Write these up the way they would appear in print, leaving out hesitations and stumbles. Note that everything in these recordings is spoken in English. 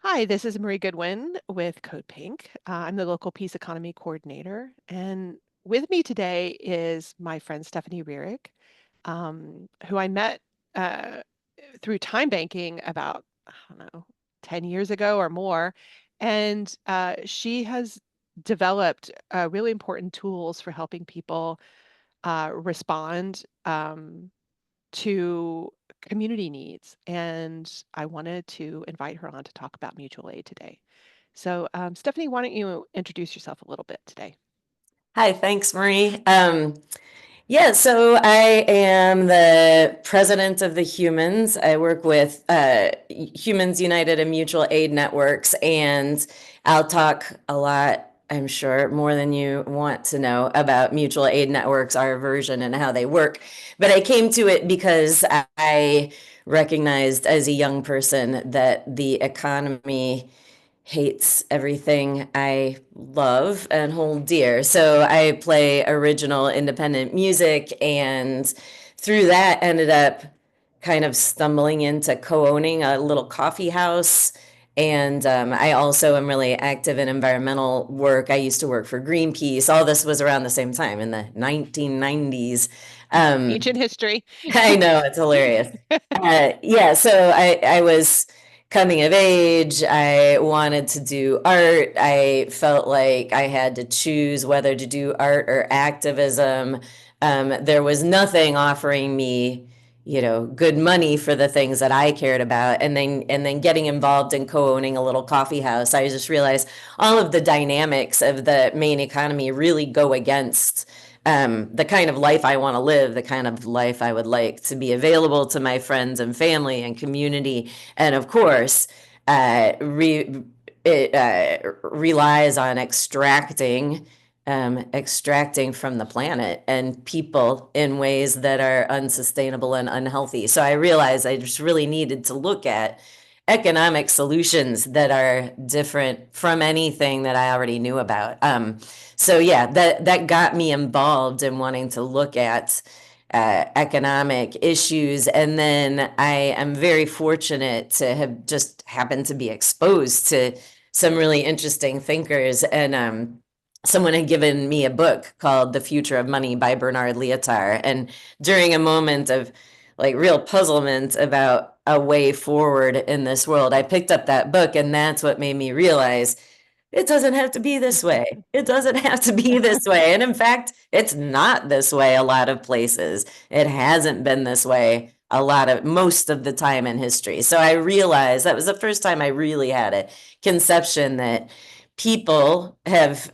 Hi, this is Marie Goodwin with CodePink. I'm the local peace economy coordinator, and with me today is my friend Stephanie Rearick, who I met uh, through time banking about, I don't know, 10 years ago or more. And she has developed really important tools for helping people respond to community needs. And I wanted to invite her on to talk about mutual aid today. So, Stephanie, why don't you introduce yourself a little bit today? Hi, thanks, Marie. Yeah, so I am the president of the Humans. I work with Humans United and Mutual Aid Networks, and I'll talk a lot, I'm sure, more than you want to know about mutual aid networks, our version, and how they work. But I came to it because I recognized as a young person that the economy hates everything I love and hold dear. So I play original independent music, and through that ended up kind of stumbling into co-owning a little coffee house. And I also am really active in environmental work. I used to work for Greenpeace. All this was around the same time in the 1990s. Um, Ancient history. I know, it's hilarious. Yeah, so I was coming of age. I wanted to do art. I felt like I had to choose whether to do art or activism. There was nothing offering me, good money for the things that I cared about. And then getting involved in co-owning a little coffee house, I just realized all of the dynamics of the main economy really go against the kind of life I want to live, the kind of life I would like to be available to my friends and family and community. And of course, it relies on extracting from the planet and people in ways that are unsustainable and unhealthy. So I realized I just really needed to look at economic solutions that are different from anything that I already knew about. So yeah, that got me involved in wanting to look at economic issues, and then I am very fortunate to have just happened to be exposed to some really interesting thinkers, and someone had given me a book called The Future of Money by Bernard Lietaer, and during a moment of like real puzzlement about a way forward in this world, I picked up that book, and that's what made me realize it doesn't have to be this way. It doesn't have to be this way. And in fact, it's not this way a lot of places. It hasn't been this way a lot of most of the time in history. So I realized that was the first time I really had a conception that people have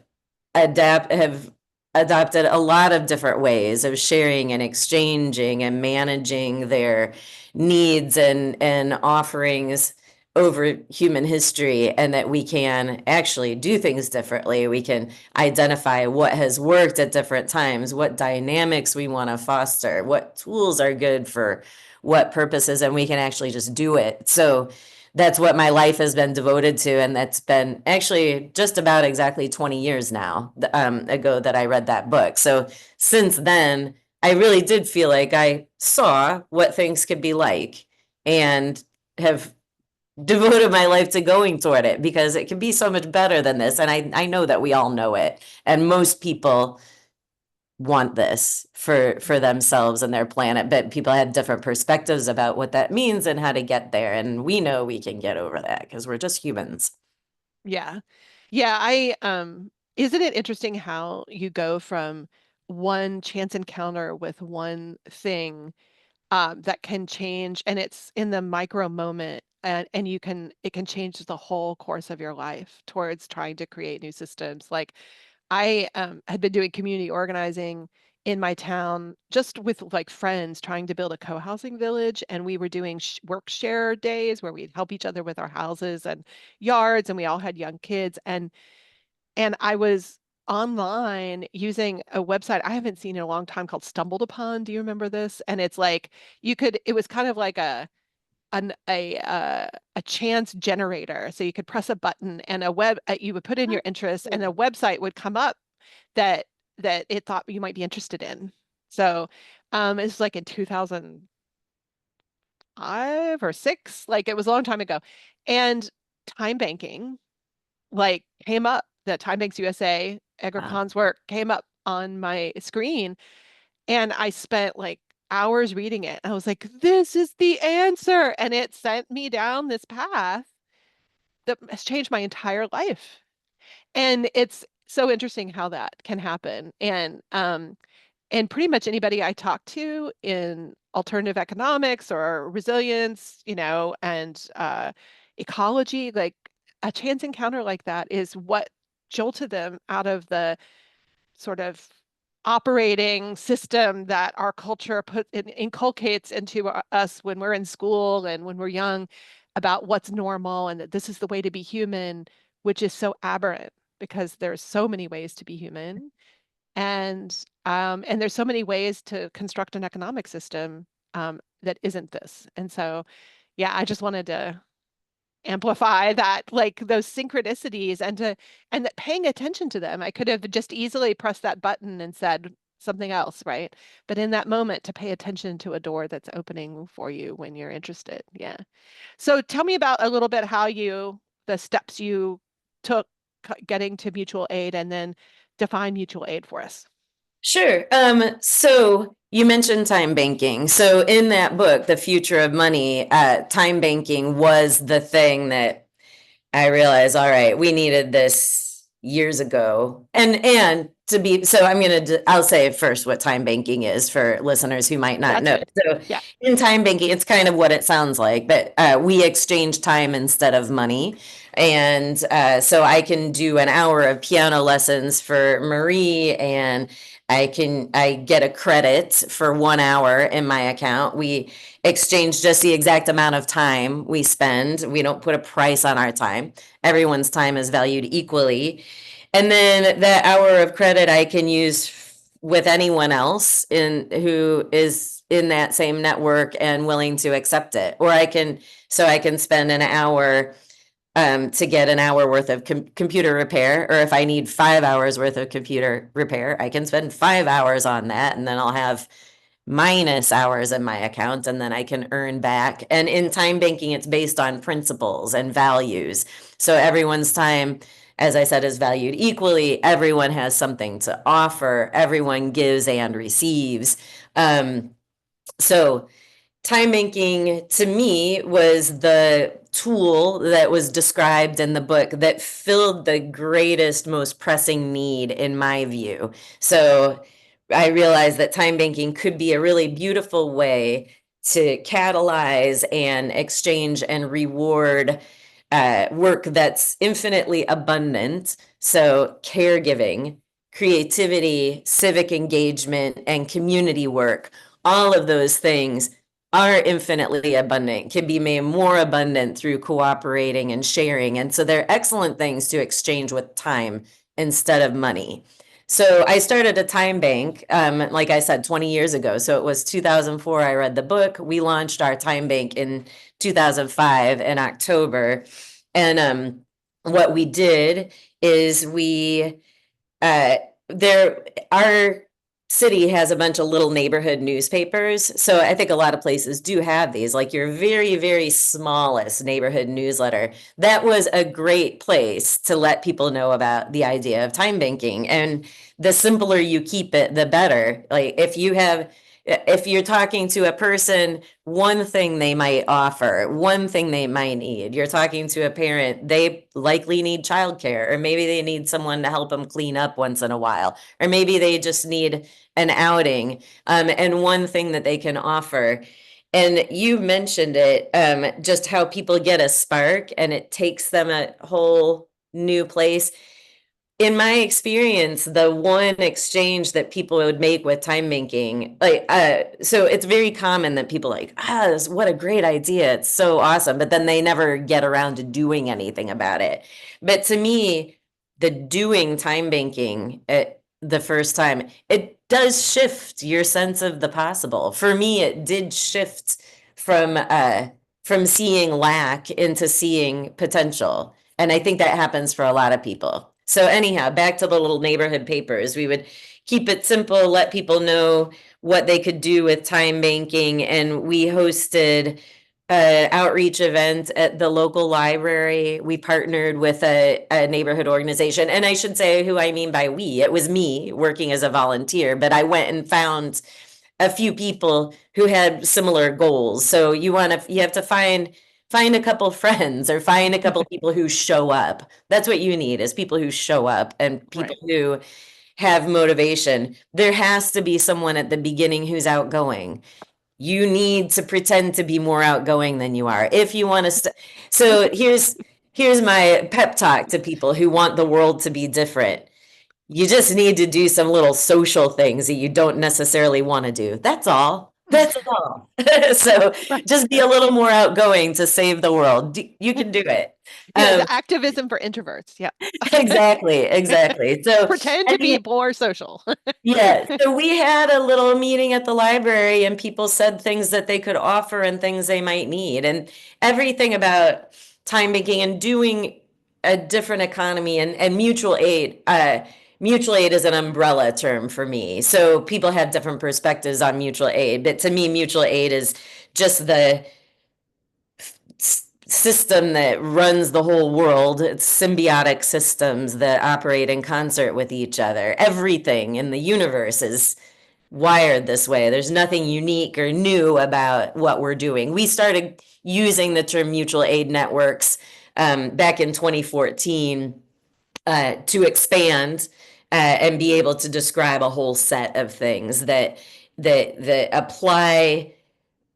adopted a lot of different ways of sharing and exchanging and managing their needs and offerings over human history, and that we can actually do things differently. We can identify what has worked at different times, what dynamics we want to foster, what tools are good for what purposes, and we can actually just do it. So that's what my life has been devoted to, and that's been actually just about exactly 20 years now ago that I read that book. So since then, I really did feel like I saw what things could be like, and have devoted my life to going toward it because it can be so much better than this. And I know that we all know it. And most people want this for themselves and their planet, but people have different perspectives about what that means and how to get there. And we know we can get over that because we're just humans. Yeah. Yeah, isn't it interesting how you go from one chance encounter with one thing that can change, and it's in the micro moment, and it can change the whole course of your life towards trying to create new systems. Like I had been doing community organizing in my town just with like friends trying to build a co-housing village, and we were doing work share days where we'd help each other with our houses and yards, and we all had young kids, and I was online using a website I haven't seen in a long time called Stumbled Upon. Do you remember this? And it's like it was kind of like a chance generator. So you could press a button and you would put in your interests, and a website would come up that it thought you might be interested in. So it's like in 2005 or 6, like it was a long time ago. And time banking like came up, the Time Banks USA, Edgar Wow. Kahn's work came up on my screen, and I spent like hours reading it. I was like, this is the answer. And it sent me down this path that has changed my entire life. And it's so interesting how that can happen. And pretty much anybody I talk to in alternative economics or resilience, and ecology, like a chance encounter like that is what jolted them out of the sort of operating system that our culture inculcates into us when we're in school and when we're young about what's normal and that this is the way to be human, which is so aberrant because there's so many ways to be human, and there's so many ways to construct an economic system that isn't this. And so, yeah, I just wanted to amplify that, like those synchronicities, and that paying attention to them. I could have just easily pressed that button and said something else, right? But in that moment, to pay attention to a door that's opening for you when you're interested. Yeah. So tell me about a little bit the steps you took getting to mutual aid, and then define mutual aid for us. Sure. So you mentioned time banking. So in that book, The Future of Money, time banking was the thing that I realized, all right, we needed this years ago. And to be, so I'll say first what time banking is for listeners who might not That's know. good. So Yeah, in time banking, it's kind of what it sounds like, but we exchange time instead of money. And so I can do an hour of piano lessons for Marie, and I get a credit for 1 hour in my account. We exchange just the exact amount of time we spend. We don't put a price on our time. Everyone's time is valued equally. And then that hour of credit I can use with anyone else in who is in that same network and willing to accept it. Or I can spend an hour to get an hour worth of computer repair, or if I need 5 hours worth of computer repair, I can spend 5 hours on that, and then I'll have minus hours in my account, and then I can earn back. And in time banking, it's based on principles and values. So everyone's time, as I said, is valued equally. Everyone has something to offer. Everyone gives and receives. So time banking to me was the tool that was described in the book that filled the greatest, most pressing need in my view. So I realized that time banking could be a really beautiful way to catalyze and exchange and reward work that's infinitely abundant. So caregiving, creativity, civic engagement, and community work, all of those things are infinitely abundant, can be made more abundant through cooperating and sharing. And so they're excellent things to exchange with time instead of money. So I started a time bank, like I said, 20 years ago. So it was 2004, I read the book. We launched our time bank in 2005 in October. And what we did is uh, our city has a bunch of little neighborhood newspapers. So I think a lot of places do have these, like your very, very smallest neighborhood newsletter. That was a great place to let people know about the idea of time banking. And the simpler you keep it, the better. Like if you're talking to a person, one thing they might offer, one thing they might need. You're talking to a parent, they likely need childcare, or maybe they need someone to help them clean up once in a while, or maybe they just need an outing, and one thing that they can offer. And you mentioned it, just how people get a spark and it takes them a whole new place. In my experience, the one exchange that people would make with time banking, so it's very common that people what a great idea. It's so awesome. But then they never get around to doing anything about it. But to me, the doing time banking at the first time, it does shift your sense of the possible. For me, it did shift from seeing lack into seeing potential. And I think that happens for a lot of people. So anyhow, back to the little neighborhood papers. We would keep it simple, let people know what they could do with time banking. And we hosted outreach event at the local library. We partnered with a neighborhood organization. And I should say who I mean by we. It was me working as a volunteer, but I went and found a few people who had similar goals. So you have to find a couple friends or find a couple people who show up. That's what you need, is people who show up and people Right. who have motivation. There has to be someone at the beginning who's outgoing. You need to pretend to be more outgoing than you are if you want to. So here's my pep talk to people who want the world to be different. You just need to do some little social things that you don't necessarily want to do. That's all. That's all. So Right. just be a little more outgoing to save the world. You can do it. Yeah, Um, the activism for introverts. Yeah. exactly, exactly. So Pretend I to mean, be more social. yeah, so we had a little meeting at the library and people said things that they could offer and things they might need. And everything about time banking and doing a different economy and mutual aid. Mutual aid is an umbrella term for me. So people have different perspectives on mutual aid. But to me, mutual aid is just the system that runs the whole world. It's symbiotic systems that operate in concert with each other. Everything in the universe is wired this way. There's nothing unique or new about what we're doing. We started using the term mutual aid networks back in 2014 to expand and be able to describe a whole set of things that apply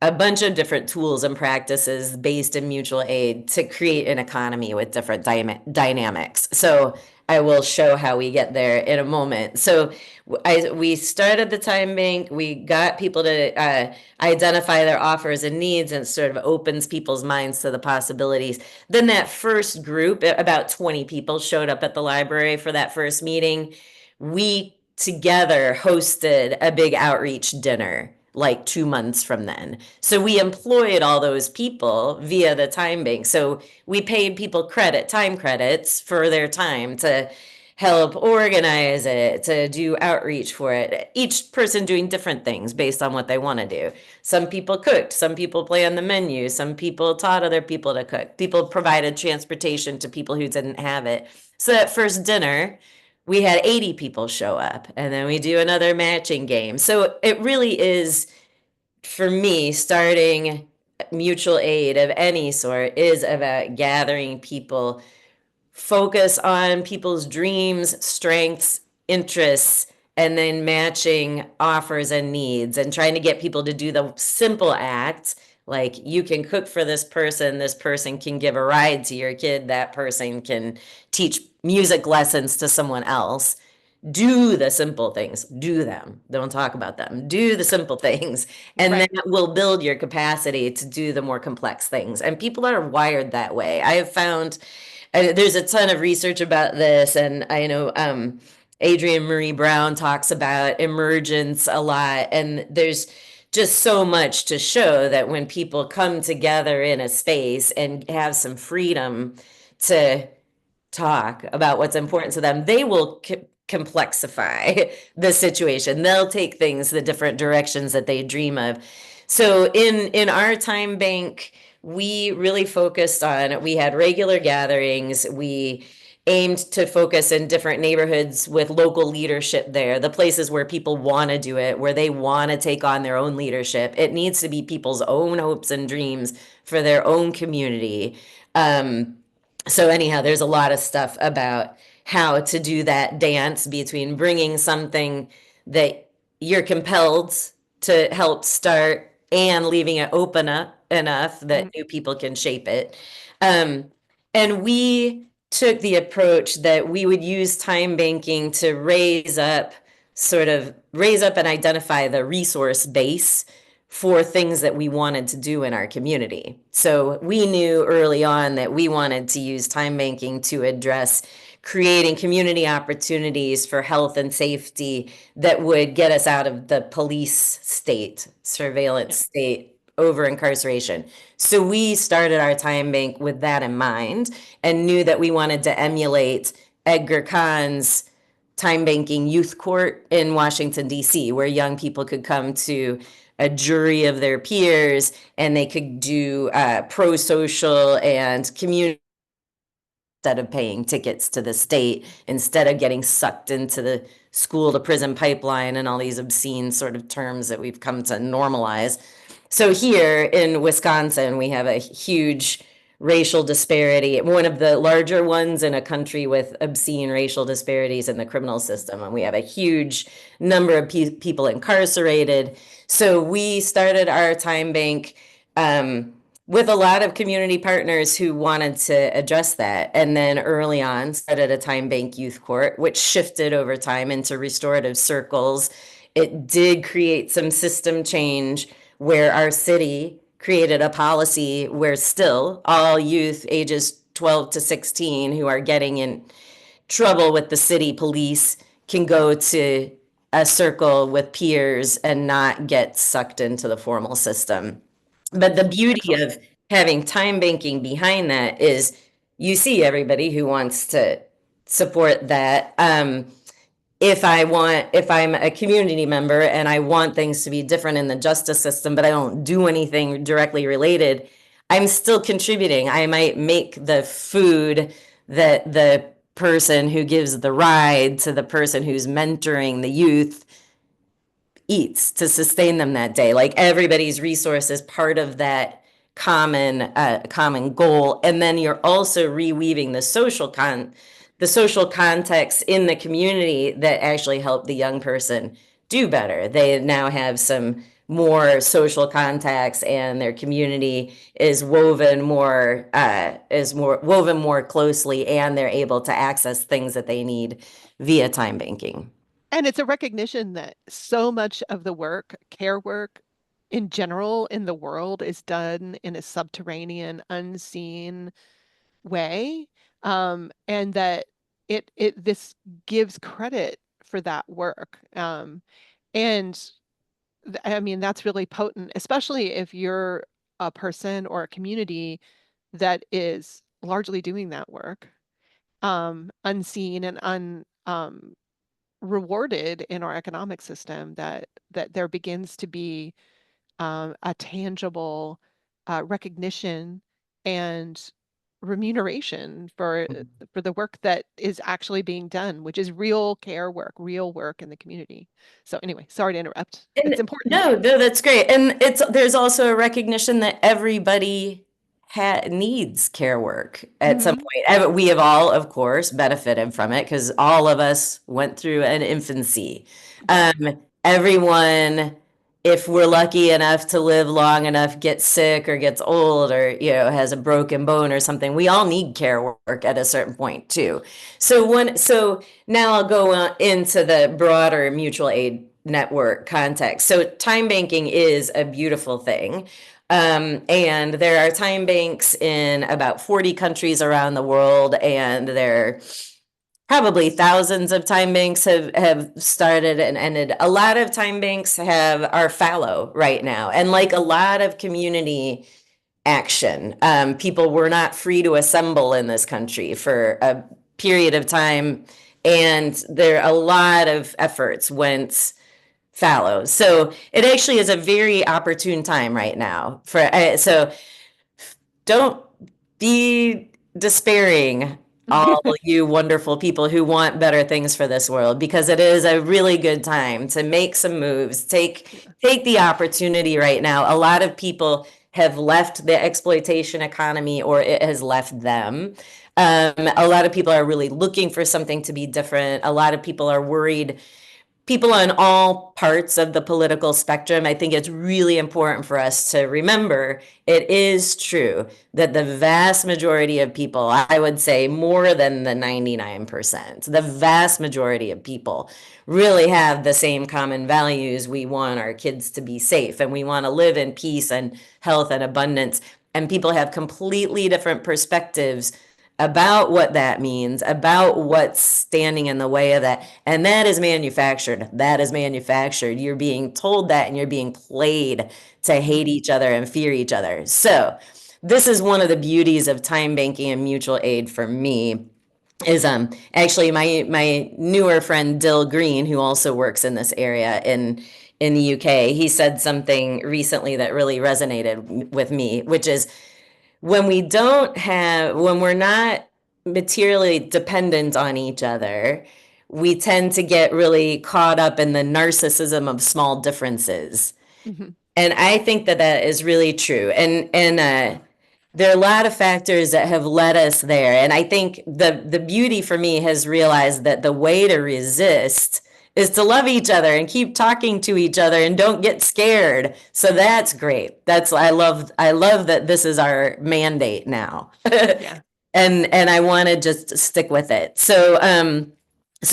a bunch of different tools and practices based in mutual aid to create an economy with different dynamics. So I will show how we get there in a moment. So we started the time bank. We got people to identify their offers and needs, and it sort of opens people's minds to the possibilities. Then that first group, about 20 people, showed up at the library for that first meeting. We together hosted a big outreach dinner like 2 months from then. So we employed all those people via the time bank. So we paid people time credits for their time to help organize it, to do outreach for it. Each person doing different things based on what they want to do. Some people cooked, some people planned the menu, some people taught other people to cook. People provided transportation to people who didn't have it. So that first dinner, we had 80 people show up, and then we do another matching game. So it really is, for me, starting mutual aid of any sort is about gathering people, focus on people's dreams, strengths, interests, and then matching offers and needs and trying to get people to do the simple acts. Like, you can cook for this person can give a ride to your kid, that person can teach music lessons to someone else. Do the simple things, do them, don't talk about them, do the simple things, and then Right. it will build your capacity to do the more complex things. And people are wired that way. I have found there's a ton of research about this, and I know Adrienne Marie Brown talks about emergence a lot, and there's just so much to show that when people come together in a space and have some freedom to talk about what's important to them, they will complexify the situation. They'll take things the different directions that they dream of. So in our time bank, we really focused on, we had regular gatherings. We aimed to focus in different neighborhoods with local leadership there, the places where people want to do it, where they want to take on their own leadership. It needs to be people's own hopes and dreams for their own community. So anyhow, there's a lot of stuff about how to do that dance between bringing something that you're compelled to help start and leaving it open up enough that Mhm. new people can shape it. Um, and we took the approach that we would use time banking to raise up and identify the resource base for things that we wanted to do in our community. So we knew early on that we wanted to use time banking to address creating community opportunities for health and safety that would get us out of the police state, Yeah. surveillance state, over incarceration. So we started our time bank with that in mind and knew that we wanted to emulate Edgar Kahn's time banking youth court in Washington, D.C., where young people could come to a jury of their peers, and they could do pro-social and community instead of paying tickets to the state, instead of getting sucked into the school to prison pipeline and all these obscene sort of terms that we've come to normalize. So here in Wisconsin, we have a huge racial disparity, one of the larger ones in a country with obscene racial disparities in the criminal system. And we have a huge number of people incarcerated. So we started our time bank with a lot of community partners who wanted to address that. And then early on, started a time bank youth court, which shifted over time into restorative circles. It did create some system change where our city created a policy where still all youth ages 12 to 16 who are getting in trouble with the city police can go to a circle with peers and not get sucked into the formal system. But the beauty Excellent. of having time banking behind that is you see everybody who wants to support that. If I'm a community member and I want things to be different in the justice system, but I don't do anything directly related, I'm still contributing. I might make the food that the person who gives the ride to the person who's mentoring the youth eats to sustain them that day. Like everybody's resource is part of that common goal. And then you're also reweaving the social context in the community that actually help the young person do better. They now have some more social contacts, and their community is woven more closely, and they're able to access things that they need via time banking. And it's a recognition that so much of the work, care work in general in the world, is done in a subterranean, unseen way. And that this gives credit for that work. And I mean, that's really potent, especially if you're a person or a community that is largely doing that work, unseen and rewarded in our economic system, that there begins to be a tangible recognition and remuneration for the work that is actually being done, which is real care work, real work in the community. So anyway, sorry to interrupt. It's And important. no, that's great. And there's also a recognition that everybody needs care work at some Hmm. point. We have all, of course, benefited from it because all of us went through an infancy. Right. Everyone, if we're lucky enough to live long enough, gets sick or gets old or, has a broken bone or something, we all need care work at a certain point too. So now I'll go into the broader mutual aid network context. So time banking is a beautiful thing. And there are time banks in about 40 countries around the world, and there probably thousands of time banks have started and ended. A lot of time banks are fallow right now, and like a lot of community action, people were not free to assemble in this country for a period of time, and there a lot of efforts went fallow. So it actually is a very opportune time right now so don't be despairing, all you wonderful people who want better things for this world, because it is a really good time to make some moves. Yeah. Take the opportunity right now. A lot of people have left the exploitation economy, or it has left them. A lot of people are really looking for something to be different. A lot of people are worried, people on all parts of the political spectrum. I think it's really important for us to remember it is true that the vast majority of people, I would say more than the 99%, the vast majority of people really have the same common values. We want our kids to be safe, and we want to live in peace and health and abundance. And people have completely different perspectives about what that means, about what's standing in the way of that. And that is manufactured. That is manufactured. You're being told that, and you're being played to hate Mhm. each other and fear each other. So this is one of the beauties of time banking and mutual aid for me, is actually my newer friend Dill Green, who also works in this area in the UK. He said something recently that really resonated with me, which is when we're not materially dependent on each other, we tend to get really caught up in the narcissism of small differences. Hmm. And I think that that is really true. And there are a lot of factors that have led us there. And I think the beauty for me has realized that the way to resist is to love each other and keep talking to each other and don't get scared. So that's great. I love that this is our mandate now. Yeah. And I want to just stick with it. So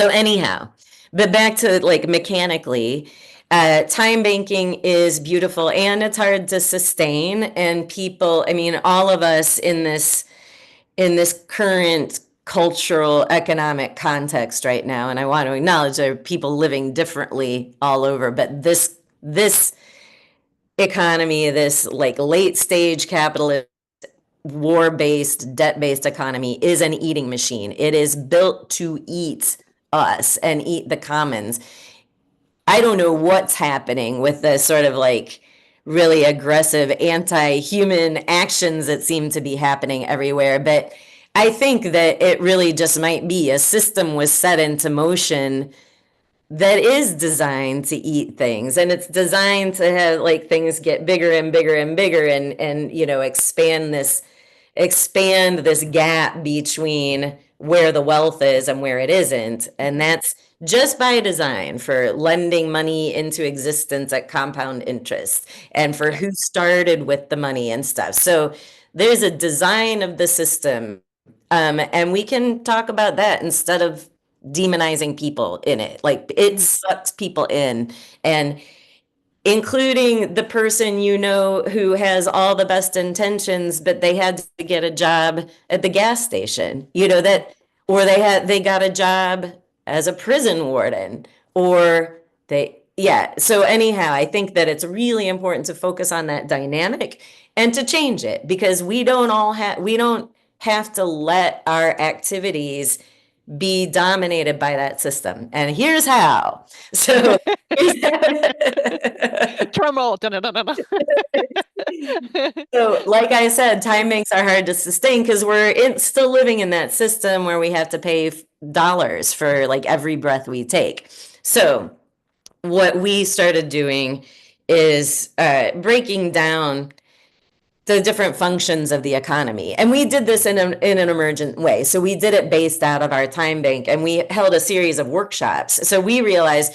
anyhow, but back to like mechanically, time banking is beautiful and it's hard to sustain. And people, I mean, all of us in this current cultural economic context right now, and I want to acknowledge there are people living differently all over, but this economy, this like late stage capitalist war-based, debt-based economy is an eating machine. It is built to eat us and eat the commons. I don't know what's happening with the sort of like really aggressive anti-human actions that seem to be happening everywhere, but I think that it really just might be a system was set into motion that is designed to eat things, and it's designed to have like things get bigger and bigger and bigger and you know expand this gap between where the wealth is and where it isn't. And Hmm. that's just by design for lending money into existence at compound interest and for Yeah. who started with the money and stuff. So there's a design of the system. And we can talk about that instead of demonizing people in it. Like it Mm. sucks people in. And including the person you know who has all the best intentions, but they had to get a job at the gas station, you know, Mm. that, or they got a job as a prison warden, or yeah. So anyhow, I think that it's really important to focus on that dynamic and to change it because we don't have to let our activities be dominated by that system. And here's how. So Drum roll. Dun-dun-dun-dun-dun. So, like I said, time banks are hard to sustain because still living in that system where we have to pay dollars for like every breath we take. So, what we started doing is breaking down the different functions of the economy. And we did this in an emergent way. So we did it based out of our time bank and we held a series of workshops. So we realized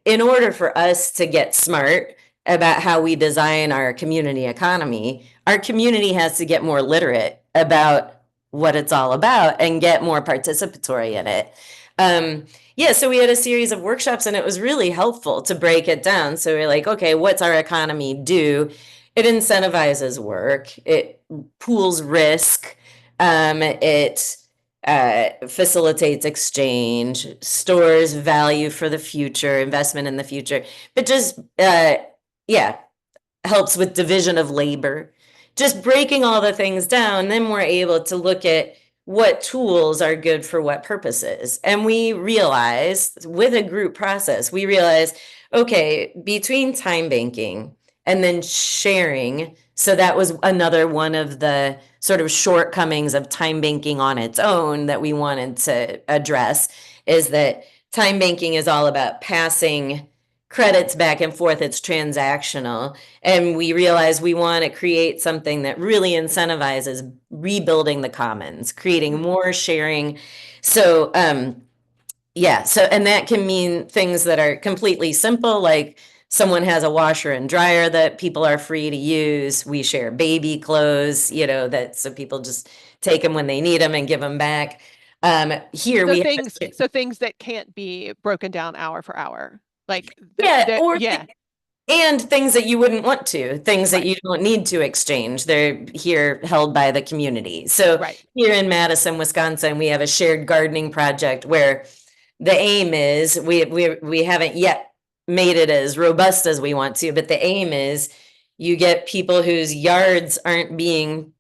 in order for us to get smart about how we design our community economy, our community has to get more literate about what it's all about and get more participatory in it. Yeah, so we had a series of workshops and it was really helpful to break it down. So we're like, okay, what's our economy do? It incentivizes work, it pools risk, it facilitates exchange, stores value for the future, investment in the future, but just, yeah, helps with division of labor. Just breaking all the things down, then we're able to look at what tools are good for what purposes. And we realized with a group process, we realized, okay, between time banking and then sharing. So that was another one of the sort of shortcomings of time banking on its own that we wanted to address is that time banking is all about passing credits back and forth. It's transactional. And we realize we want to create something that really incentivizes rebuilding the commons, creating Mhm. more sharing. So, yeah, so and that can mean things that are completely simple, like someone has a washer and dryer that people are free to use. We share baby clothes, you know, that so people just take them when they need them and give them back. Here So we things, have, so things that can't be broken down hour for hour. Like yeah, yeah, and things that you wouldn't want to, things that right, you don't need to exchange. They're here held by the community. So right. here in Madison, Wisconsin, we have a shared gardening project where the aim is we haven't yet made it as robust as we want to, but the aim is you get people whose yards aren't being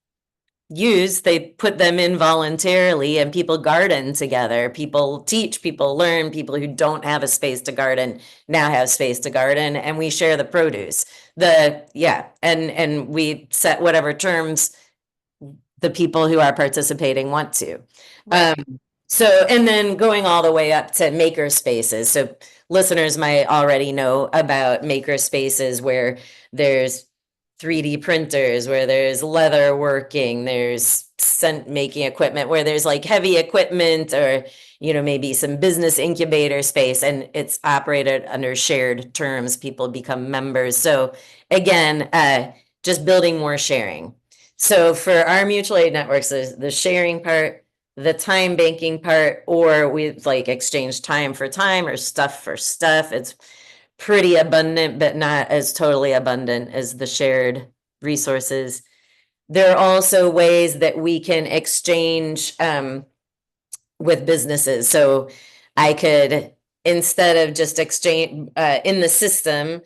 use, they put them in voluntarily, and people garden together. People teach, people learn. People who don't have a space to garden now have space to garden, and we share the produce. And we set whatever terms the people who are participating want to. Right. Um, so, and then going all the way up to maker spaces. So listeners might already know about maker spaces where there's 3D printers, where there's leather working, there's scent making equipment, where there's like heavy equipment, or, maybe some business incubator space, and it's operated under shared terms. People become members. So again, just building more sharing. So for our mutual aid networks, there's the sharing part, the time banking part, or we like exchange time for time or stuff for stuff. It's pretty abundant, but not as totally abundant as the shared resources. There are also ways that we can exchange with businesses. So I could, instead of just exchange in the system,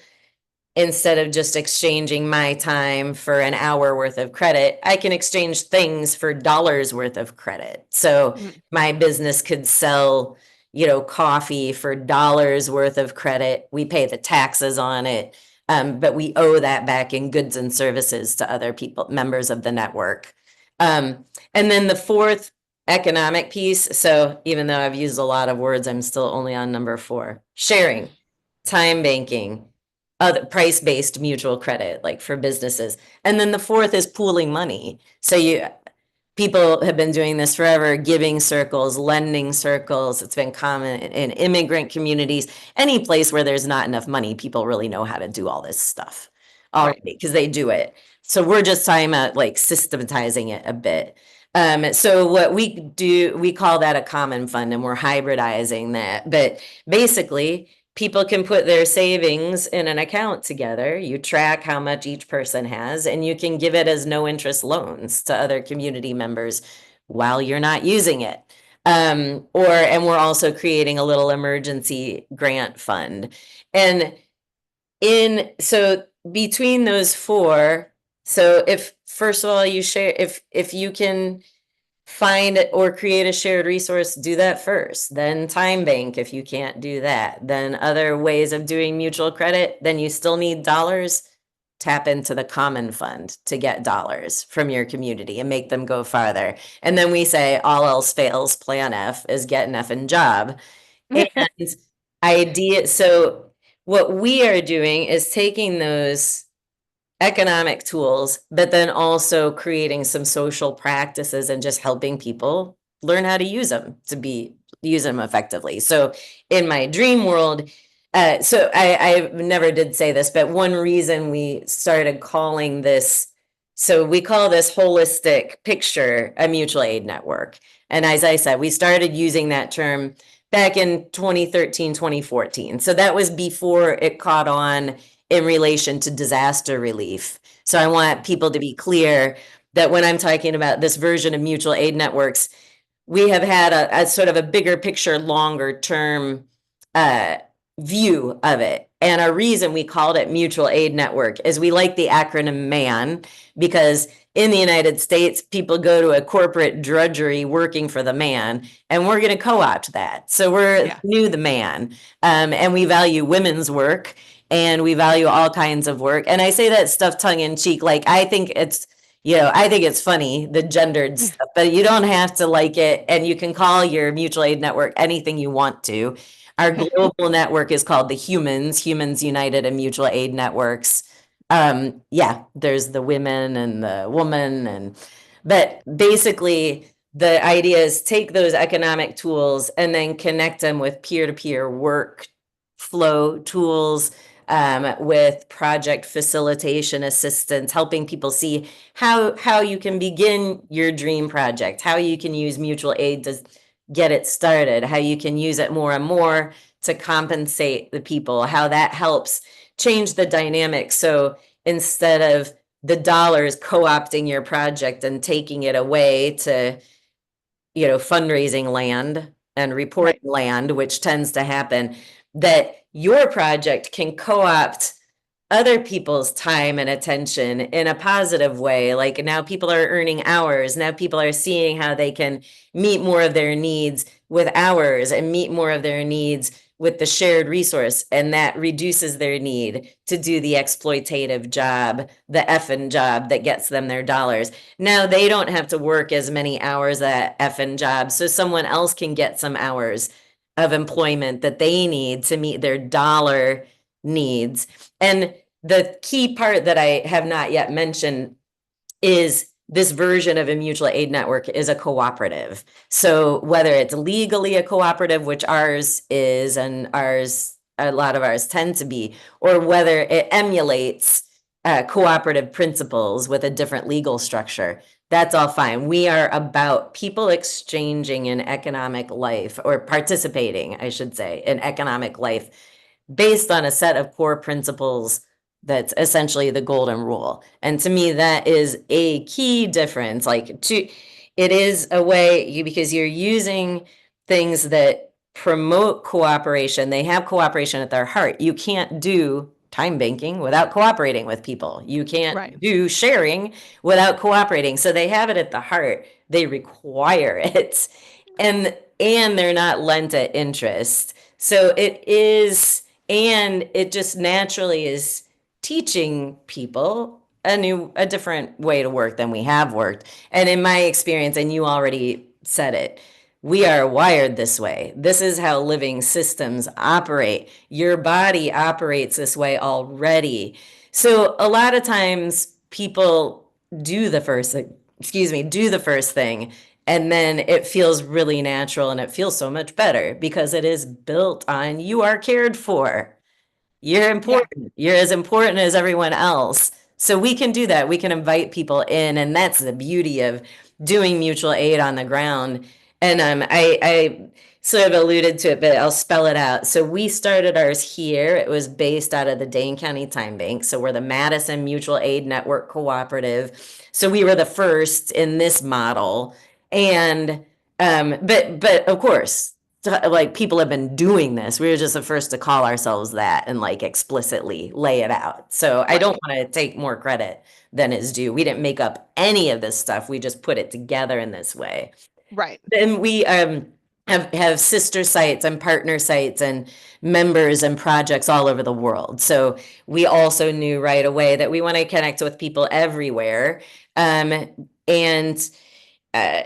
instead of just exchanging my time for an hour worth of credit, I can exchange things for dollars worth of credit. So Mhm. my business could sell, coffee for dollars worth of credit. We pay the taxes on it, but we owe that back in goods and services to other people, members of the network. And then the fourth economic piece. So even though I've used a lot of words, I'm still only on number 4: sharing, time banking, other price-based mutual credit, like for businesses. And then the fourth is pooling money. So people have been doing this forever, giving circles, lending circles. It's been common in immigrant communities. Any place where there's not enough money, people really know how to do all this stuff Right. already because they do it. So we're just talking about like systematizing it a bit. So what we do, we call that a common fund, and we're hybridizing that. But basically, people can put their savings in an account together. You track how much each person has, and you can give it as no interest loans to other community members while you're not using it. And we're also creating a little emergency grant fund. And so between those four, so if first of all you share, if you can find it or create a shared resource, do that first. Then time bank if you can't do that. Then other ways of doing mutual credit, then you still need dollars. Tap into the common fund to get dollars from your community and make them go farther. And then we say all else fails, plan F is get an effing job. And so what we are doing is taking those economic tools, but then also creating some social practices and just helping people learn how to use them effectively. So in my dream world, so I never did say this, but one reason we started calling this, so we call this holistic picture a mutual aid network. And as I said, we started using that term back in 2013, 2014. So that was before it caught on in relation to disaster relief. So I want people to be clear that when I'm talking about this version of mutual aid networks, we have had a sort of a bigger picture, longer term view of it. And a reason we called it mutual aid network is we like the acronym MAN, because in the United States, people go to a corporate drudgery working for the man, and we're going to co-opt that. So we're Yeah. new the man, and we value women's work, and we value all kinds of work. And I say that stuff tongue in cheek, like I think it's funny, the gendered stuff, but you don't have to like it, and you can call your mutual aid network anything you want to. Our global network is called the Humans United and Mutual Aid Networks. Yeah, there's the women and the woman, but basically the idea is take those economic tools and then connect them with peer-to-peer work flow tools, with project facilitation assistance, helping people see how you can begin your dream project, how you can use mutual aid to get it started, how you can use it more and more to compensate the people, how that helps change the dynamic. So instead of the dollars co-opting your project and taking it away to, fundraising land and Right. reporting land, which tends to happen, that your project can co-opt other people's time and attention in a positive way. Like now people are earning hours. Now people are seeing how they can meet more of their needs with hours and meet more of their needs with the shared resource. And that reduces their need to do the exploitative job, the effing job that gets them their dollars. Now they don't have to work as many hours at effing job. So someone else can get some hours of employment that they need to meet their dollar needs. And the key part that I have not yet mentioned is this version of a mutual aid network is a cooperative. So whether it's legally a cooperative, which ours is, and ours, a lot of ours tend to be, or whether it emulates cooperative principles with a different legal structure, that's all fine. We are about people exchanging in economic life, or participating, I should say, in economic life based on a set of core principles that's essentially the golden rule. And to me, that is a key difference. It is a way because you're using things that promote cooperation. They have cooperation at their heart. You can't do time banking without cooperating with people. You Right. can't do sharing without cooperating. So they have it at the heart. They require it. And they're not lent at interest. So it is, and it just naturally is teaching people a different way to work than we have worked. And in my experience, and you already said it, we are wired this way. This is how living systems operate. Your body operates this way already. So a lot of times people do the first thing, do the first thing, and then it feels really natural and it feels so much better because it is built on you are cared for. You're Yeah. important. You're as important as everyone else. So we can do that. We can invite people in, and that's the beauty of doing mutual aid on the ground. And I sort of alluded to it, but I'll spell it out. So we started ours here. It was based out of the Dane County Time Bank. So we're the Madison Mutual Aid Network Cooperative. So we were the first in this model. And but of course, like people have been doing this. We were just the first to call ourselves that and like explicitly lay it out. So I don't Right. want to take more credit than is due. We didn't make up any of this stuff. We just put it together in this way. Right. And we have sister sites and partner sites and members and projects all over the world. So we also knew right away that we want to connect with people everywhere. And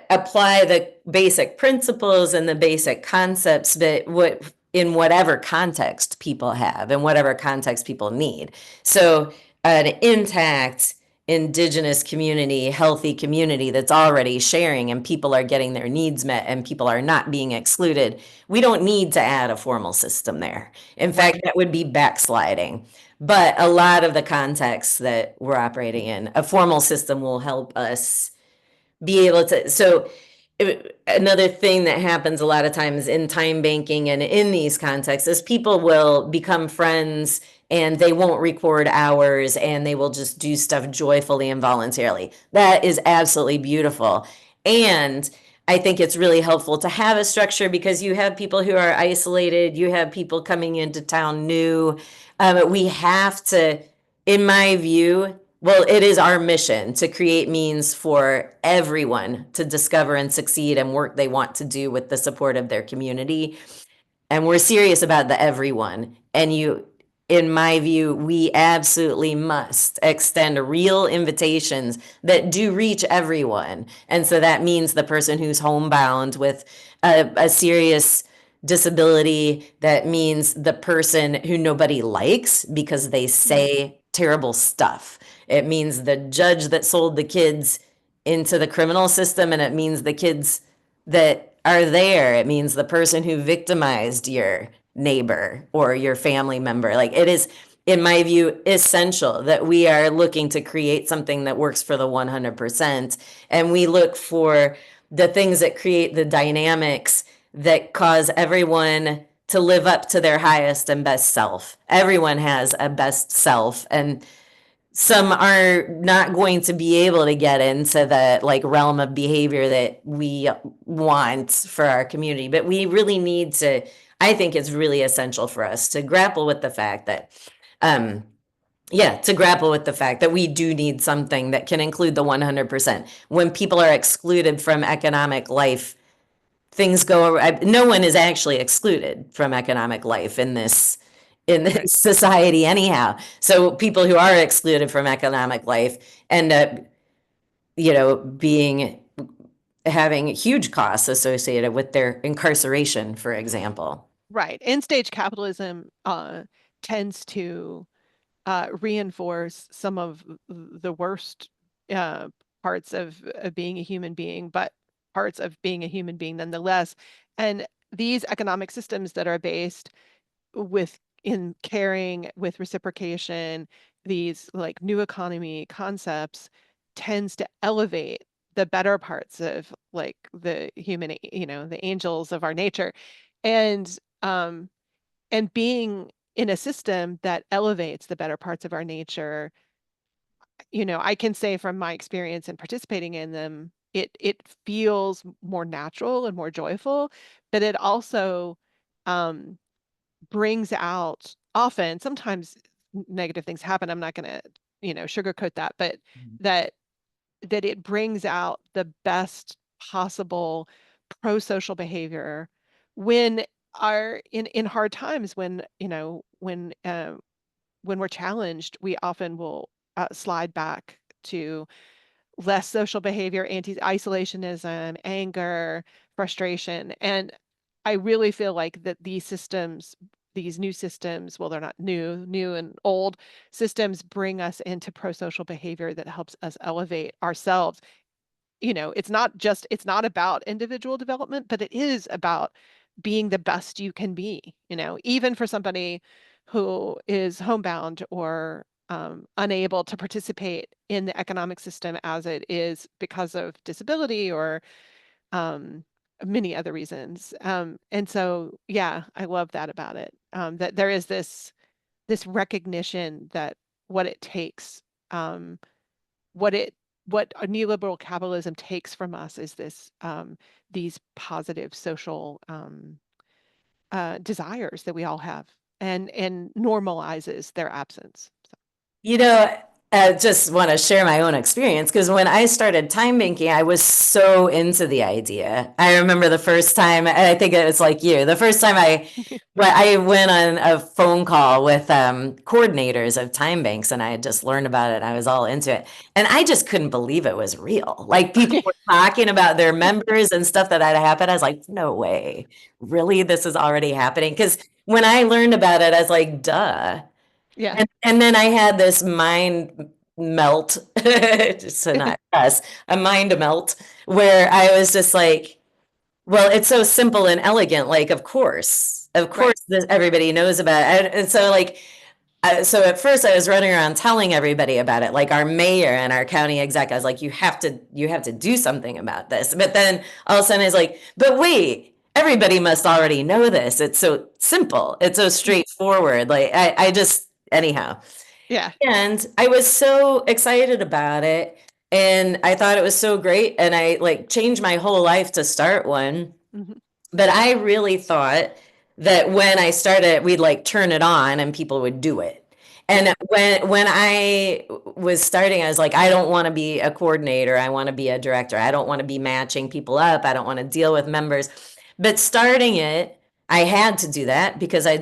apply the basic principles and the basic concepts, but in whatever context people have and whatever context people need. So an intact indigenous community, healthy community that's already sharing and people are getting their needs met and people are not being excluded. We don't need to add a formal system there. In fact, Right. that would be backsliding. But a lot of the contexts that we're operating in, a formal system will help us be able to. So another thing that happens a lot of times in time banking and in these contexts is people will become friends and they won't record hours and they will just do stuff joyfully and voluntarily. That is absolutely beautiful. And I think it's really helpful to have a structure because you have people who are isolated, you have people coming into town new. We have to, in my view, well, it is our mission to create means for everyone to discover and succeed and work they want to do with the support of their community. And we're serious about the everyone. And in my view, we absolutely must extend real invitations that do reach everyone. And so that means the person who's homebound with a serious disability. That means the person who nobody likes because they Mhm. say terrible stuff. It means the judge that sold the kids into the criminal system, and it means the kids that are there. It means the person who victimized your neighbor or your family member. Like it is, in my view, essential that we are looking to create something that works for the 100%. And we look for the things that create the dynamics that cause everyone to live up to their highest and best self. Everyone has a best self, and some are not going to be able to get into the like realm of behavior that we want for our community. But we really need to, I think it's really essential for us to grapple with the fact that um Yeah, to grapple with the fact that we do need something that can include the 100%. When people are excluded from economic life, things go, no one is actually excluded from economic life in this Right. society anyhow. So people who are excluded from economic life end up, being having huge costs associated with their incarceration, for example. Right. End stage capitalism tends to reinforce some of the worst uh, parts of being a human being, but parts of being a human being nonetheless. And these economic systems that are based with in caring, with reciprocation, these like new economy concepts tends to elevate the better parts of like the human, the angels of our nature. And um and being in a system that elevates the better parts of our nature, I can say from my experience in participating in them, it feels more natural and more joyful, but it also um, brings out often, sometimes negative things happen. I'm not going to, sugarcoat that, but that that it brings out the best possible pro-social behavior when are in hard times when when we're challenged, we often will slide back to less social behavior, anti-isolationism, anger, frustration. And I really feel like that these systems, these new systems, well, they're not new and old systems bring us into pro-social behavior that helps us elevate ourselves. It's not about individual development, but it is about being the best you can be, even for somebody who is homebound or unable to participate in the economic system as it is because of disability or um, many other reasons. And so, yeah, I love that about it. That there is this recognition that what it takes, um, what it what a neoliberal capitalism takes from us is these positive social desires that we all have, and normalizes their absence. So, You know, I just want to share my own experience because when I started time banking, I was so into the idea. I remember the first time, and I think it's like you, the first time I went on a phone call with coordinators of time banks, and I had just learned about it. And I was all into it, and I just couldn't believe it was real. Like people were talking about their members and stuff that had happened. I was like, no way, really, this is already happening. Because when I learned about it, I was like, duh. yeah, And then I had this mind melt, just to not us, a mind melt, where I was just like, well, it's so simple and elegant. Like, of right. course, this, everybody knows about it. And so, like, so at first I was running around telling everybody about it, like our mayor and our county exec. I was like, you have to do something about this. But then all of a sudden I was like, but wait, everybody must already know this. It's so simple. It's so straightforward. Like I just, anyhow. Yeah. And I was so excited about it. And I thought it was so great. And I like changed my whole life to start one. Hmm. But I really thought that when I started, we'd like turn it on and people would do it. Yeah. And when I was starting, I was like, I don't want to be a coordinator. I want to be a director. I don't want to be matching people up. I don't want to deal with members. But starting it, I had to do that because I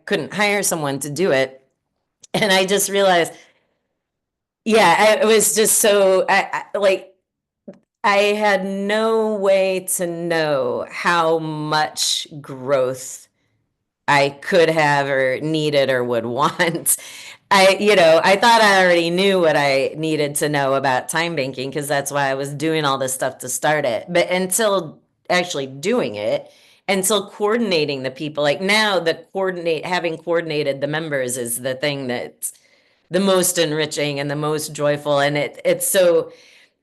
couldn't hire someone to do it. And I just realized, yeah, it was just so, like, I had no way to know how much growth I could have or needed or would want. I thought I already knew what I needed to know about time banking because that's why I was doing all this stuff to start it. But until actually doing it, until coordinating the people, like now having coordinated the members is the thing that's the most enriching and the most joyful. And it's so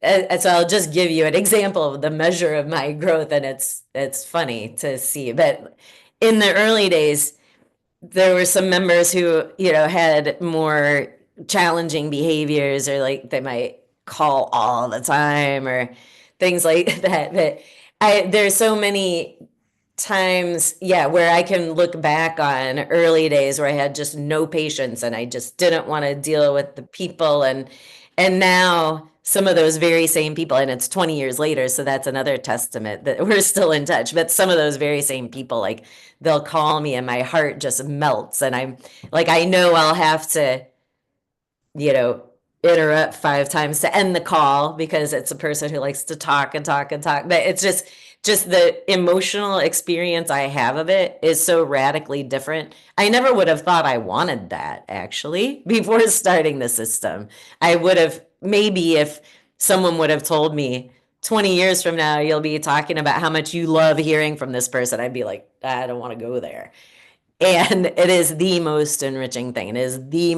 so I'll just give you an example of the measure of my growth, and it's funny to see. But in the early days, there were some members who, had more challenging behaviors, or like they might call all the time, or things like that. But there's so many times, yeah, where I can look back on early days where I had just no patience and I just didn't want to deal with the people, and now some of those very same people, and it's 20 years later, so that's another testament that we're still in touch. But some of those very same people, like they'll call me and my heart just melts, and I'm like, I know I'll have to, you know, interrupt 5 times to end the call because it's a person who likes to talk and talk and talk. But it's just the emotional experience I have of it is so radically different. I never would have thought I wanted that actually before starting the system. I would have maybe if someone would have told me 20 years from now you'll be talking about how much you love hearing from this person, I'd be like, I don't want to go there. And it is the most enriching thing. It is the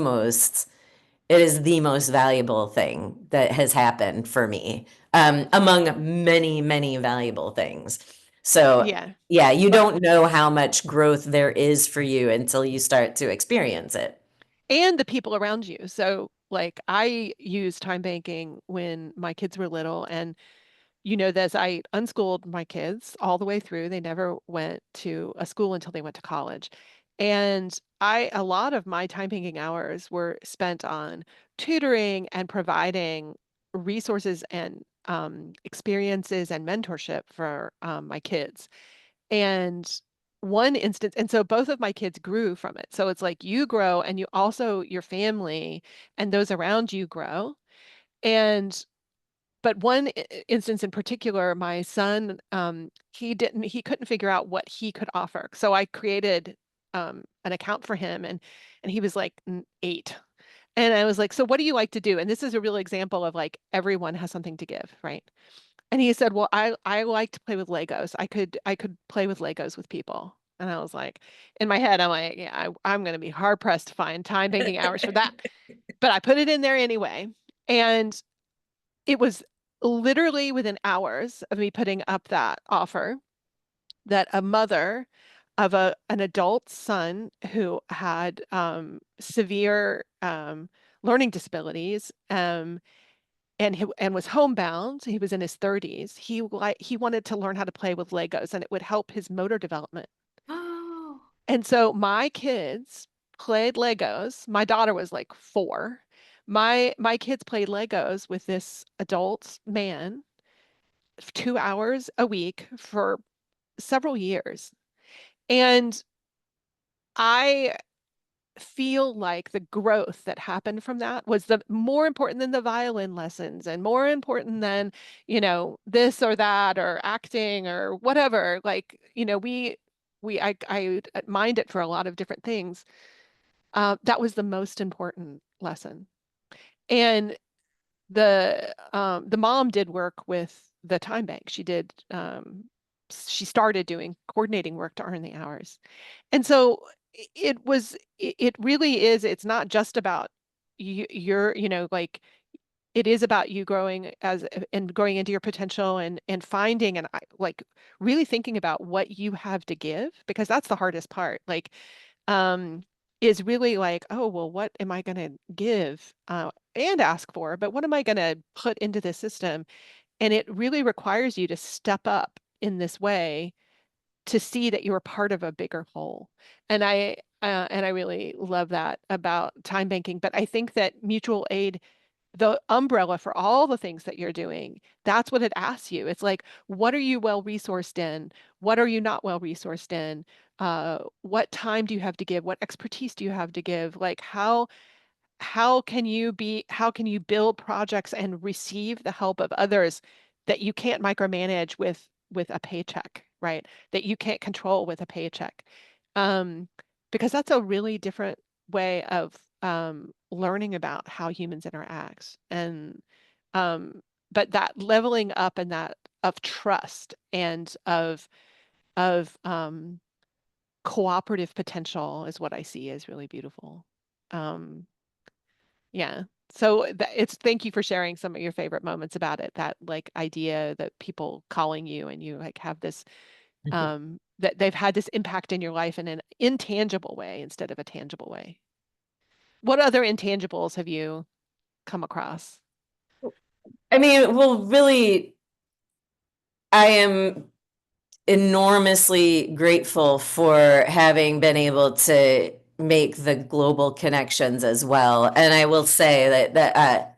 most valuable thing that has happened for me, among many, many valuable things. So, Yeah. yeah, you But don't know how much growth there is for you until you start to experience it. and the people around you. So like I used time banking when my kids were little, and you know this, I unschooled my kids all the way through. They never went to a school until they went to college. And a lot of my time banking hours were spent on tutoring and providing resources and experiences and mentorship for my kids. And one instance, and so both of my kids grew from it. So it's like you grow and you also, your family and those around you grow. And but one instance in particular, my son, he couldn't figure out what he could offer. So I created an account for him, and he was like 8. And I was like, so what do you like to do? And this is a real example of like everyone has something to give, right? And he said, well, I like to play with Legos. I could play with Legos with people. And I was like, in my head, I'm like, yeah, I'm going to be hard pressed to find time banking hours for that. But I put it in there anyway. And it was literally within hours of me putting up that offer that a mother of an adult son who had severe learning disabilities, and was homebound. He was in his 30s. He wanted to learn how to play with Legos, and it would help his motor development. Oh, And so my kids played Legos. My daughter was like 4. My kids played Legos with this adult man 2 hours a week for several years. And I feel like the growth that happened from that was the more important than the violin lessons and more important than, this or that or acting or whatever. Like, I mined it for a lot of different things. That was the most important lesson. And the mom did work with the time bank. She started doing coordinating work to earn the hours. And so it really is, it's not just about like it is about you growing and growing into your potential and finding and like really thinking about what you have to give, because that's the hardest part. Like um, is really like, oh, well, what am I going to give and ask for, but what am I going to put into this system? And it really requires you to step up in this way to see that you're part of a bigger whole. And I really love that about time banking. But I think that mutual aid, the umbrella for all the things that you're doing, that's what it asks you. It's like, what are you well resourced in? What are you not well resourced in? What time do you have to give? What expertise do you have to give? Like how can you build projects and receive the help of others that you can't micromanage with a paycheck, right? That you can't control with a paycheck. Um, because that's a really different way of learning about how humans interact. And but that leveling up and that of trust and of cooperative potential is what I see as really beautiful. Um, yeah. So it's thank you for sharing some of your favorite moments about it. That like idea that people calling you and you like have this that they've had this impact in your life in an intangible way instead of a tangible way. What other intangibles have you come across? I mean, well, really, I am. enormously grateful for having been able to make the global connections as well. And I will say that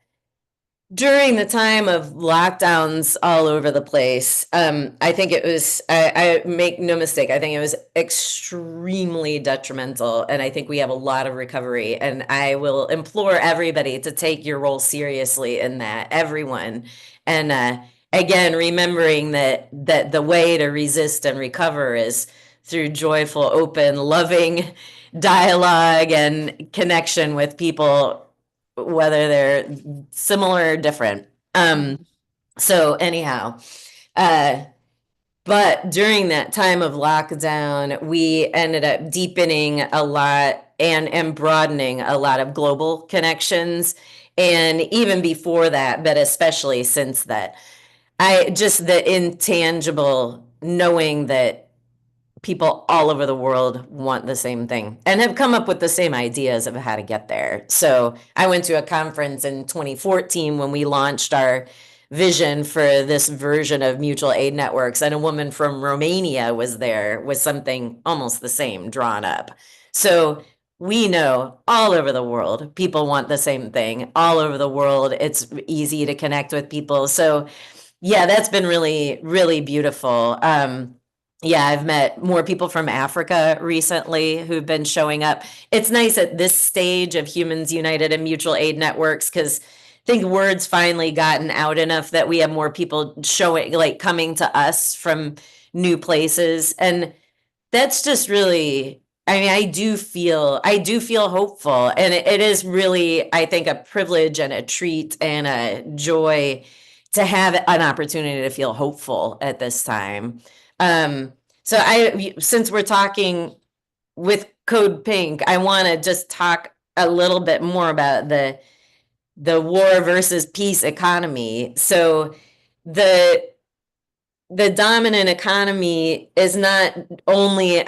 during the time of lockdowns all over the place, I think it was, I make no mistake, I think it was extremely detrimental. And I think we have a lot of recovery. And I will implore everybody to take your role seriously in that, everyone. And again, remembering that the way to resist and recover is through joyful, open, loving dialogue and connection with people, whether they're similar or different. Mhm. So anyhow, uh, but during that time of lockdown, we ended up deepening a lot and broadening a lot of global connections. And even before that, but especially since that, I just the intangible knowing that people all over the world want the same thing and have come up with the same ideas of how to get there. So I went to a conference in 2014 when we launched our vision for this version of mutual aid networks, and a woman from Romania was there with something almost the same drawn up. So we know all over the world people want the same thing. All over the world it's easy to connect with people. So yeah, that's been really, really beautiful. Yeah, I've met more people from Africa recently who've been showing up. It's nice at this stage of Humans United and Mutual Aid Networks because I think word's finally gotten out enough that we have more people showing, like coming to us from new places. And that's just really, I mean, I do feel hopeful. And it is really, I think, a privilege and a treat and a joy to have an opportunity to feel hopeful at this time. So since we're talking with Code Pink, I want to just talk a little bit more about the war versus peace economy. So the the dominant economy is not only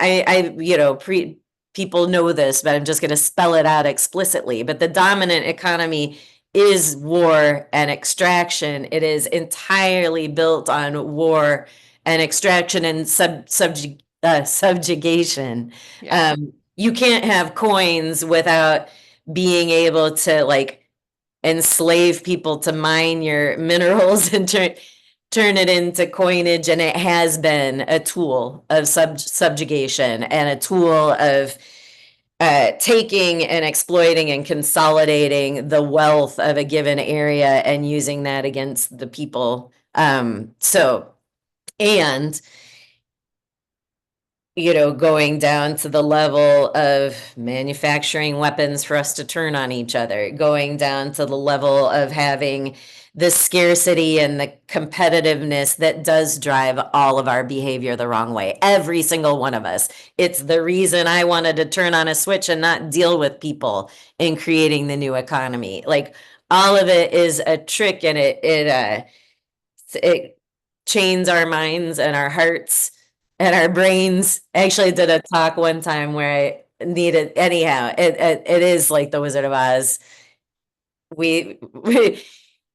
people know this, but I'm just going to spell it out explicitly. But the dominant economy is war and extraction. It is entirely built on war and extraction and subjugation. Yeah. You can't have coins without being able to like enslave people to mine your minerals and turn it into coinage. And it has been a tool of subjugation and a tool of taking and exploiting and consolidating the wealth of a given area and using that against the people. And going down to the level of manufacturing weapons for us to turn on each other, going down to the level of having the scarcity and the competitiveness that does drive all of our behavior the wrong way. Every single one of us. It's the reason I wanted to turn on a switch and not deal with people in creating the new economy. Like all of it is a trick, and it chains our minds and our hearts and our brains. I actually did a talk one time where I needed, anyhow, it is like the Wizard of Oz. We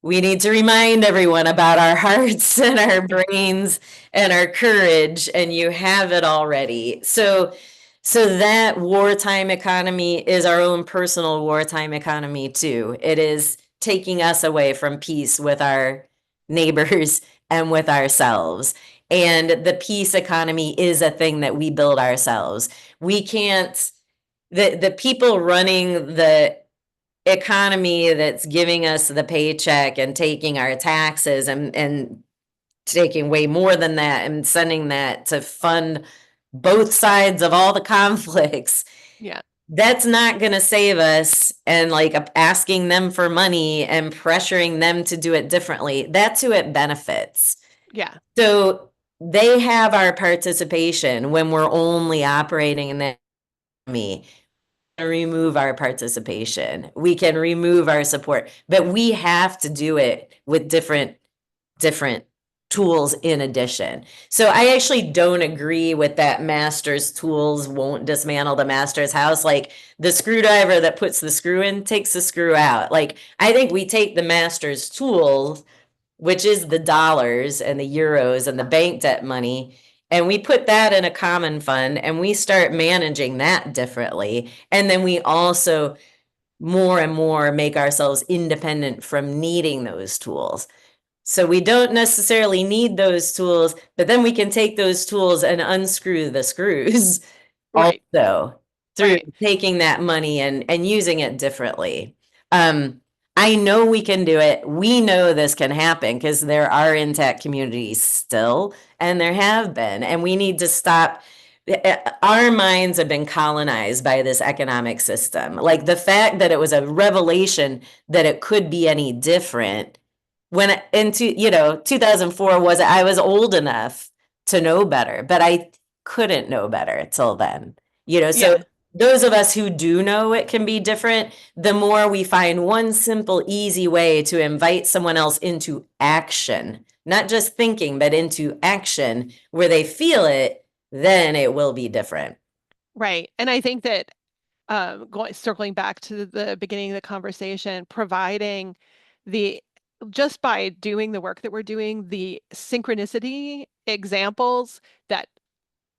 need to remind everyone about our hearts and our brains and our courage, and you have it already. So that wartime economy is our own personal wartime economy too. It is taking us away from peace with our neighbors and with ourselves. And the peace economy is a thing that we build ourselves. We can't, the people running the economy that's giving us the paycheck and taking our taxes and taking way more than that and sending that to fund both sides of all the conflicts, Yeah. that's not going to save us. And like asking them for money and pressuring them to do it differently, that's who it benefits. Yeah. So they have our participation when we're only operating in that economy. Remove our participation. We can remove our support, but we have to do it with different tools in addition. So I actually don't agree with that master's tools won't dismantle the master's house. Like the screwdriver that puts the screw in takes the screw out. Like I think we take the master's tools, which is the dollars and the euros and the bank debt money, and we put that in a common fund and we start managing that differently. And then we also more and more make ourselves independent from needing those tools. So we don't necessarily need those tools, but then we can take those tools and unscrew the screws Right. also through Right. taking that money and using it differently. Um, I know we can do it. We know this can happen because there are intact communities still, and there have been, and we need to stop. Our minds have been colonized by this economic system. Like the fact that it was a revelation that it could be any different when into 2004 was I was old enough to know better, but I couldn't know better till then. So Yeah. those of us who do know it can be different, the more we find one simple, easy way to invite someone else into action, not just thinking, but into action where they feel it, then it will be different. Right. And I think that circling back to the beginning of the conversation, providing the just by doing the work that we're doing, the synchronicity examples that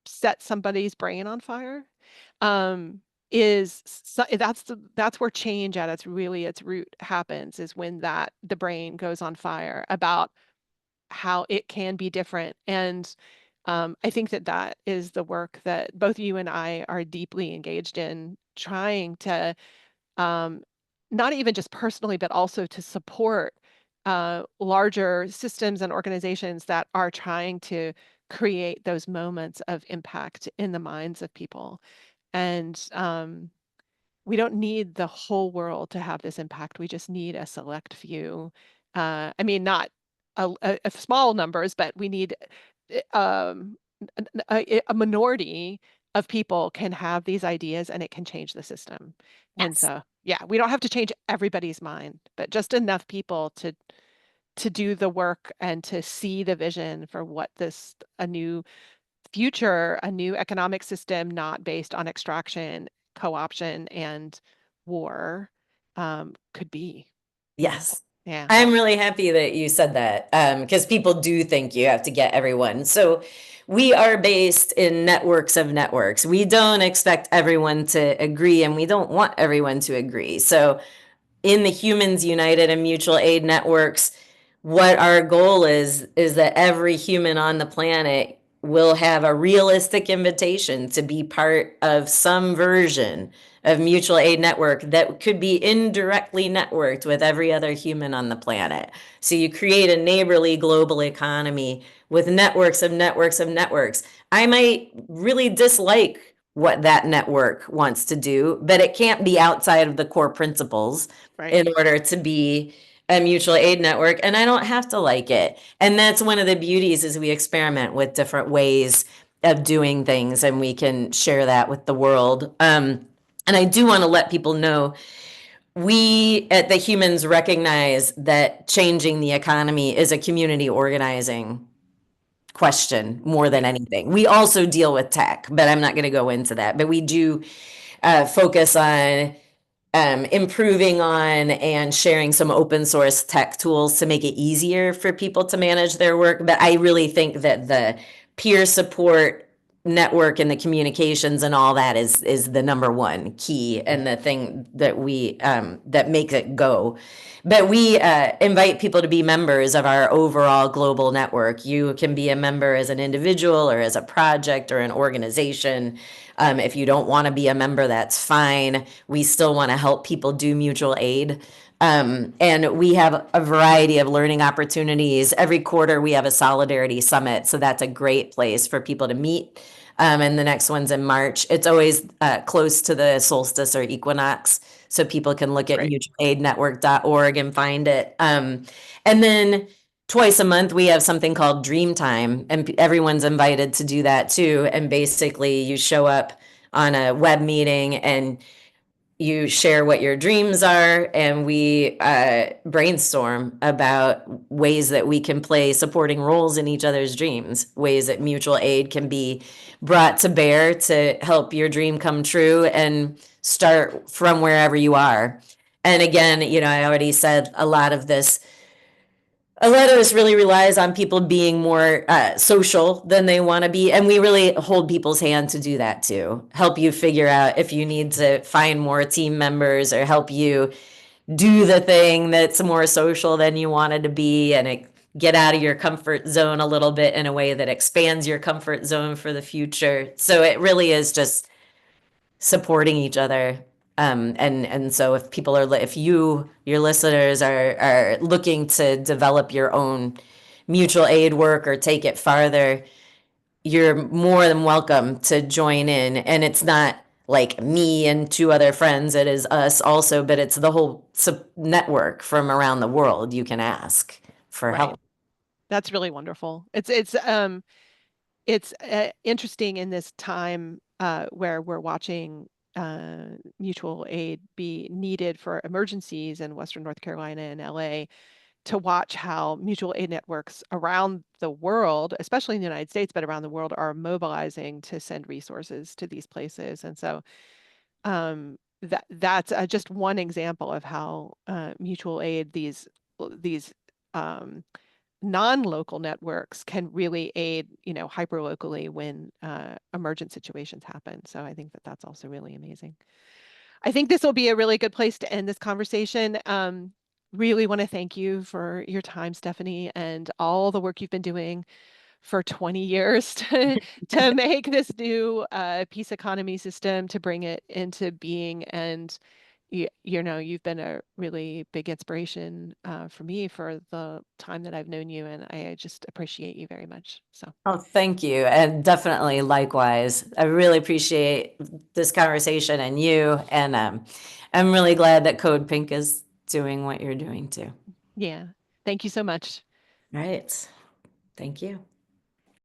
set somebody's brain on fire, um, that's where change at its root happens, is when that the brain goes on fire about how it can be different. And I think that that is the work that both you and I are deeply engaged in, trying to um, not even just personally, but also to support larger systems and organizations that are trying to create those moments of impact in the minds of people. And we don't need the whole world to have this impact. We just need a select few. I mean, not a small numbers, but we need um, a minority of people can have these ideas and it can change the system. And Yes. so, yeah, we don't have to change everybody's mind, but just enough people to do the work and to see the vision for what this a new future, a new economic system not based on extraction, co-option, and war could be. Yes. Yeah, I'm really happy that you said that because people do think you have to get everyone. So we are based in networks of networks. We don't expect everyone to agree and we don't want everyone to agree. So in the Humans United and Mutual Aid networks, what our goal is that every human on the planet will have a realistic invitation to be part of some version of mutual aid network that could be indirectly networked with every other human on the planet. So you create a neighborly global economy with networks of networks of networks. I might really dislike what that network wants to do, but it can't be outside of the core principles right. in order to be a mutual aid network, and I don't have to like it. And that's one of the beauties is we experiment with different ways of doing things and we can share that with the world. And I do want to let people know we at the Humans recognize that changing the economy is a community organizing question more than Right. anything. We also deal with tech, but I'm not going to go into that. But we do focus on improving on and sharing some open source tech tools to make it easier for people to manage their work. But I really think that the peer support network and the communications and all that is the number one key and the thing that we that makes it go. But we invite people to be members of our overall global network. You can be a member as an individual or as a project or an organization. If you don't want to be a member, that's fine. We still want to help people do mutual aid. And we have a variety of learning opportunities. Every quarter, we have a solidarity summit. So that's a great place for people to meet. And the next one's in March. It's always close to the solstice or equinox. So people can look at Right. mutualaidnetwork.org and find it. And then twice a month, we have something called Dream Time, and everyone's invited to do that too. And basically, you show up on a web meeting and you share what your dreams are, and we brainstorm about ways that we can play supporting roles in each other's dreams, ways that mutual aid can be brought to bear to help your dream come true and start from wherever you are. And again, I already said a lot of this a lot of this really relies on people being more social than they want to be. And we really hold people's hand to do that too. Help you figure out if you need to find more team members or help you do the thing that's more social than you wanted to be and get out of your comfort zone a little bit in a way that expands your comfort zone for the future. So it really is just supporting each other. And so if people are, if you, your listeners are looking to develop your own mutual aid work or take it farther, you're more than welcome to join in. And it's not like me and two other friends, it is us also, but it's the whole network from around the world you can ask for Right. help. That's really wonderful. It's interesting in this time where we're watching mutual aid be needed for emergencies in Western North Carolina and LA, to watch how mutual aid networks around the world, especially in the United States, but around the world, are mobilizing to send resources to these places. And so that's just one example of how mutual aid, these um, non-local networks can really aid, hyper locally when emergent situations happen. So I think that that's also really amazing. I think this will be a really good place to end this conversation. Really want to thank you for your time, Stephanie, and all the work you've been doing for 20 years to make this new peace economy system, to bring it into being. And you've been a really big inspiration for me for the time that I've known you, and I just appreciate you very much. So, Oh, thank you. And definitely likewise. I really appreciate this conversation and you. And I'm really glad that Code Pink is doing what you're doing too. yeah, thank you so much. All right. Thank you.